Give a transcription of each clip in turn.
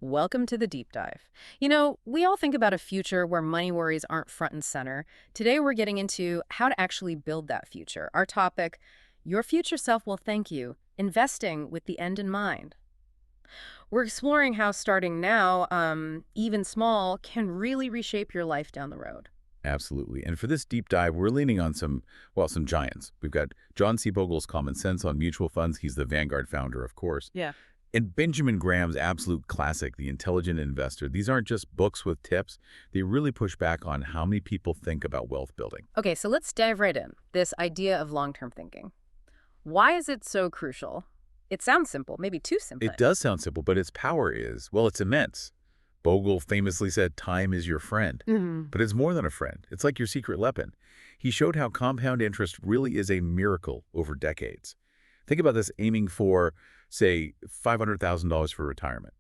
Welcome to the deep dive. We all think about a future where money worries aren't front and center. Today, we're getting into how to actually build that future. Our topic, Your Future Self Will Thank You, Investing with the End in Mind. We're exploring how starting now, even small, can really reshape your life down the road. Absolutely. And for this deep dive, we're leaning on some giants. We've got John C. Bogle's Common Sense on Mutual Funds. He's the Vanguard founder, of course. Yeah. And Benjamin Graham's absolute classic, The Intelligent Investor. These aren't just books with tips. They really push back on how many people think about wealth building. Okay, so let's dive right in. This idea of long-term thinking. Why is it so crucial? It sounds simple, maybe too simple. It does sound simple, but its power is, well, it's immense. Bogle famously said, time is your friend. Mhm. But it's more than a friend. It's like your secret weapon. He showed how compound interest really is a miracle over decades. Think about this aiming for, say, $500,000 for retirement.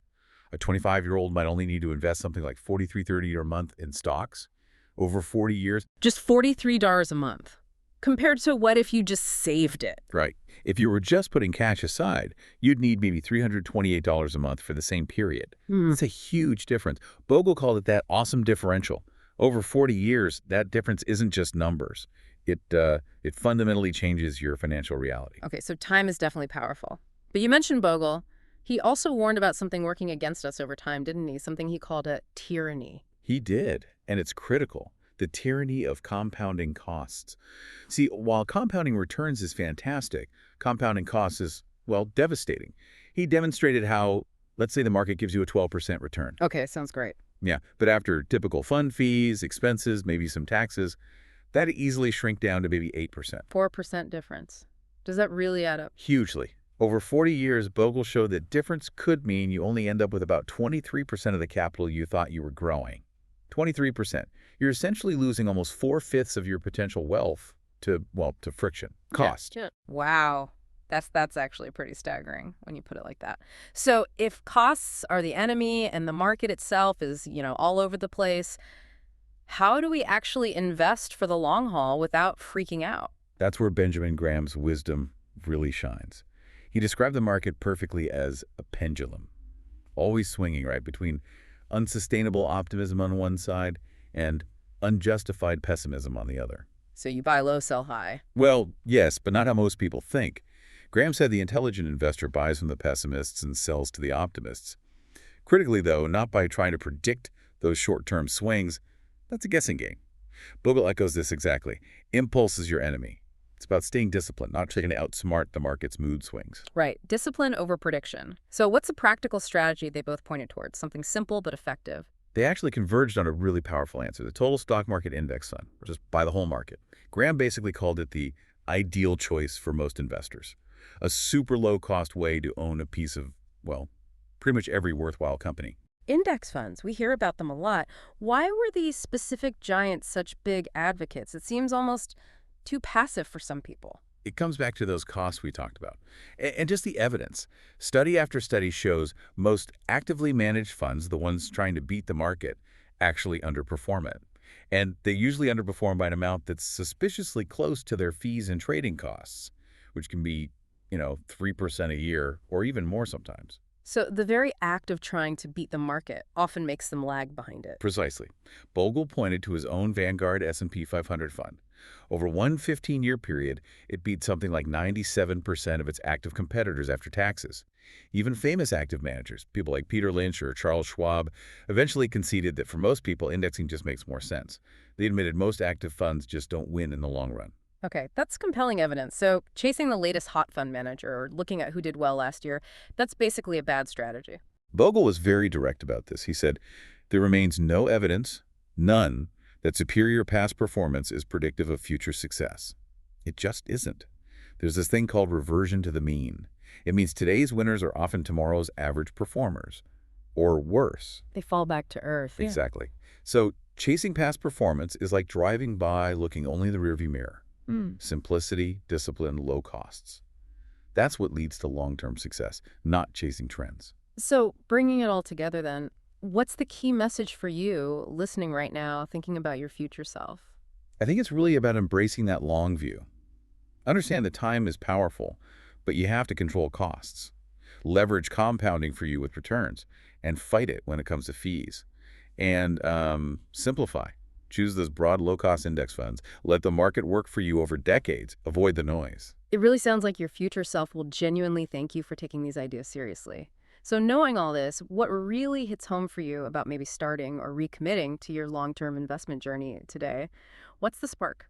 A 25-year-old might only need to invest something like $43.30 a month in stocks. Over 40 years, Just $43 a month. Compared to what if you just saved it? right? If you were just putting cash aside, you'd need maybe $328 a month for the same period. Hmm. That's a huge difference. Bogle called it that awesome differential. Over 40 years, that difference isn't just numbers. It fundamentally changes your financial reality. Okay, so time is definitely powerful. But you mentioned Bogle. He also warned about something working against us over time, didn't he? Something he called a tyranny. He did, and it's critical. The tyranny of compounding costs. See, while compounding returns is fantastic, compounding costs is, well, devastating. He demonstrated how, let's say the market gives you a 12% return. Okay, sounds great. Yeah, but after typical fund fees, expenses, maybe some taxes, that easily shrink down to maybe 8%. 4% difference. Does that really add up? Hugely. Over 40 years, Bogle showed that difference could mean you only end up with about 23% of the capital you thought you were growing. 23%. You're essentially losing almost 4/5 of your potential wealth to, well, to friction, cost. Yeah. Wow. That's actually pretty staggering when you put it like that. So if costs are the enemy and the market itself is, all over the place, how do we actually invest for the long haul without freaking out? That's where Benjamin Graham's wisdom really shines. He described the market perfectly as a pendulum, always swinging, right, between unsustainable optimism on one side and unjustified pessimism on the other. So you buy low, sell high. Well, yes, but not how most people think. Graham said the intelligent investor buys from the pessimists and sells to the optimists. Critically, though, not by trying to predict those short-term swings. That's a guessing game. Bogle echoes this exactly. Impulse is your enemy. It's about staying disciplined, not trying to outsmart the market's mood swings. Right. Discipline over prediction. So what's a practical strategy they both pointed towards? Something simple but effective. They actually converged on a really powerful answer, the total stock market index fund, or just buy the whole market. Graham basically called it the ideal choice for most investors, a super low-cost way to own a piece of, well, pretty much every worthwhile company. Index funds, we hear about them a lot. Why were these specific giants such big advocates? It seems almost too passive for some people. It comes back to those costs we talked about. And just the evidence. Study after study shows most actively managed funds, the ones trying to beat the market, actually underperform it. And they usually underperform by an amount that's suspiciously close to their fees and trading costs, which can be, 3% a year or even more sometimes. So the very act of trying to beat the market often makes them lag behind it. Precisely. Bogle pointed to his own Vanguard S&P 500 fund. Over one 15-year period, it beat something like 97% of its active competitors after taxes. Even famous active managers, people like Peter Lynch or Charles Schwab, eventually conceded that for most people, indexing just makes more sense. They admitted most active funds just don't win in the long run. Okay, that's compelling evidence. So chasing the latest hot fund manager or looking at who did well last year, that's basically a bad strategy. Bogle was very direct about this. He said, there remains no evidence, none, that superior past performance is predictive of future success. It just isn't. There's this thing called reversion to the mean. It means today's winners are often tomorrow's average performers, or worse. They fall back to earth. Yeah. Exactly. So chasing past performance is like driving by looking only in the rearview mirror. Simplicity, discipline, low costs. That's what leads to long-term success, not chasing trends. So bringing it all together then, what's the key message for you listening right now, thinking about your future self? I think it's really about embracing that long view. Understand that time is powerful, but you have to control costs. Leverage compounding for you with returns, and fight it when it comes to fees. And simplify. Choose those broad, low-cost index funds. Let the market work for you over decades. Avoid the noise. It really sounds like your future self will genuinely thank you for taking these ideas seriously. So knowing all this, what really hits home for you about maybe starting or recommitting to your long-term investment journey today? What's the spark?